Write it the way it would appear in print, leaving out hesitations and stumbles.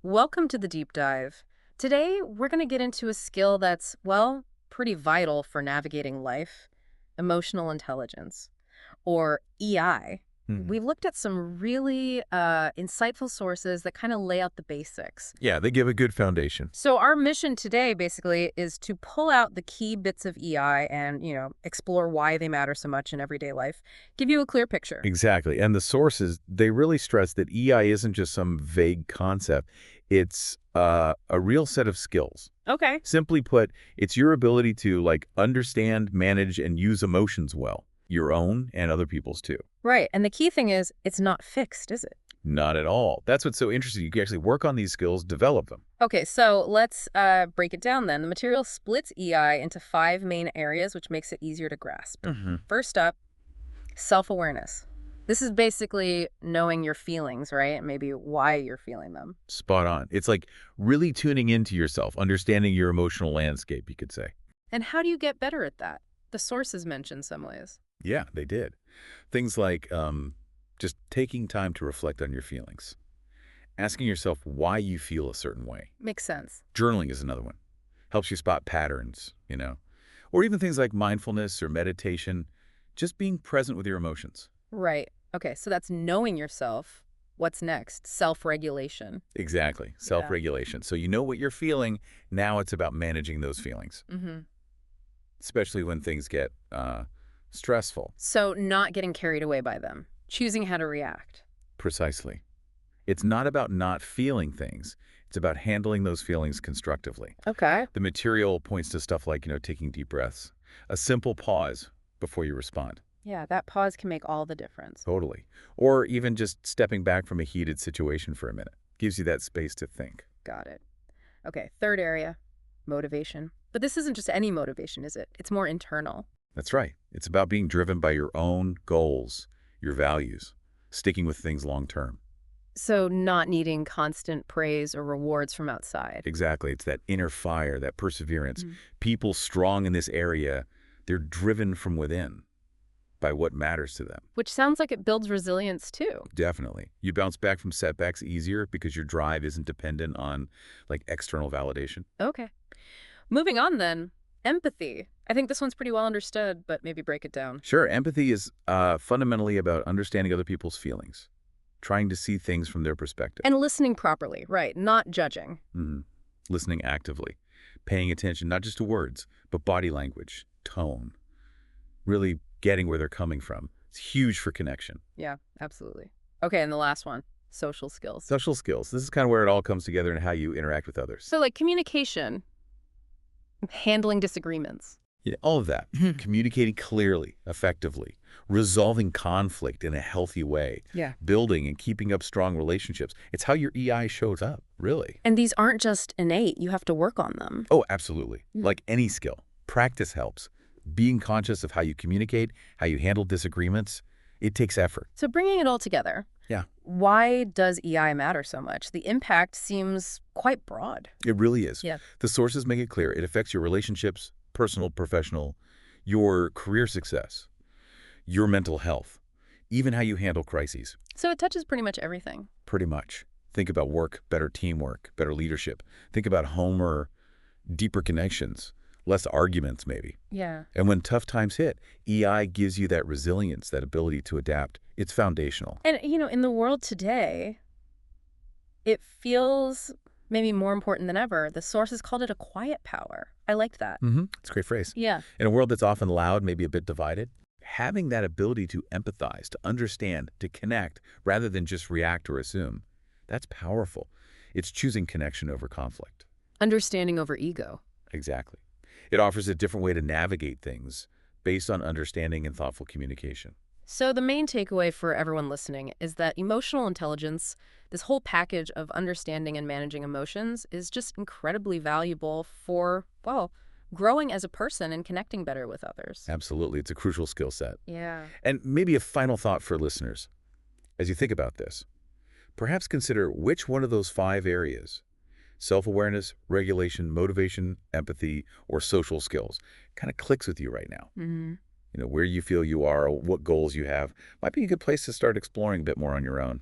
Welcome to the deep dive. Today, we're going to get into a skill that's, well, pretty vital for navigating life: emotional intelligence, or EI. Hmm. We've looked at some really insightful sources that kind of lay out the basics. Yeah, they give a good foundation. So, our mission today basically is to pull out the key bits of EI and, explore why they matter so much in everyday life, give you a clear picture. Exactly. And the sources, they really stress that EI isn't just some vague concept. It's a real set of skills. Okay. Simply put, it's your ability to understand, manage, and use emotions well, your own and other people's too. Right. And the key thing is, it's not fixed, is it? Not at all. That's what's so interesting. You can actually work on these skills, develop them. Okay, so let's break it down then. The material splits EI into five main areas, which makes it easier to grasp. Hmm. First up, self-awareness. This is basically knowing your feelings, right? Maybe why you're feeling them. Spot on. It's like really tuning into yourself, understanding your emotional landscape, you could say. And how do you get better at that? The sources mention some ways. Yeah, they did. Things like just taking time to reflect on your feelings, asking yourself why you feel a certain way. Makes sense. Journaling is another one. Helps you spot patterns. Or even things like mindfulness or meditation, just being present with your emotions. Right. Okay, so that's knowing yourself. What's next? Self-regulation. Exactly. Yeah. Self-regulation. So you know what you're feeling. Now it's about managing those feelings, Mm-hmm. especially when things get stressful. So not getting carried away by them. Choosing how to react. Precisely. It's not about not feeling things. It's about handling those feelings constructively. Okay. The material points to stuff like, taking deep breaths, a simple pause before you respond. Yeah, that pause can make all the difference. Totally. Or even just stepping back from a heated situation for a minute. Gives you that space to think. Got it. Okay, third area, motivation. But this isn't just any motivation, is it? It's more internal. That's right. It's about being driven by your own goals, your values, sticking with things long term. So not needing constant praise or rewards from outside. Exactly. It's that inner fire, that perseverance. Mm. People strong in this area, they're driven from within by what matters to them. Which sounds like it builds resilience too. Definitely. You bounce back from setbacks easier because your drive isn't dependent on external validation. Okay. Moving on then, empathy. I think this one's pretty well understood, but maybe break it down. Sure, empathy is fundamentally about understanding other people's feelings, trying to see things from their perspective. And listening properly, right, not judging. Mhm. Listening actively, paying attention not just to words, but body language, tone, really getting where they're coming from. It's huge for connection. Yeah, absolutely. Okay, and the last one, social skills. Social skills. This is kind of where it all comes together and how you interact with others. So like communication, handling disagreements. Yeah, all of that. Communicating clearly, effectively, resolving conflict in a healthy way, Yeah. building and keeping up strong relationships. It's how your EI shows up, really. And these aren't just innate, you have to work on them. Oh, absolutely. Mm. Like any skill, practice helps. Being conscious of how you communicate, how you handle disagreements, it takes effort. So bringing it all together, Yeah, why does EI matter so much? The impact seems quite broad. it really is. Yeah. The sources make it clear. It affects your relationships, personal, professional, your career success, your mental health, even how you handle crises. So it touches pretty much everything. Pretty much. Think about work, better teamwork, better leadership. Think about home or deeper connections, less arguments maybe. Yeah. And when tough times hit, EI gives you that resilience, that ability to adapt. It's foundational. And, in the world today, it feels maybe more important than ever. The sources called it a quiet power. I liked that. It's a great phrase. Yeah. In a world that's often loud, maybe a bit divided, having that ability to empathize, to understand, to connect, rather than just react or assume, that's powerful. It's choosing connection over conflict. Understanding over ego. Exactly. It offers a different way to navigate things based on understanding and thoughtful communication. So the main takeaway for everyone listening is that emotional intelligence, this whole package of understanding and managing emotions, is just incredibly valuable for, well, growing as a person and connecting better with others. Absolutely. It's a crucial skill set. Yeah. And maybe a final thought for listeners. As you think about this, perhaps consider which one of those five areas, self-awareness, regulation, motivation, empathy, or social skills, kind of clicks with you right now. Mm-hmm. Where you feel you are, or what goals you have, might be a good place to start exploring a bit more on your own.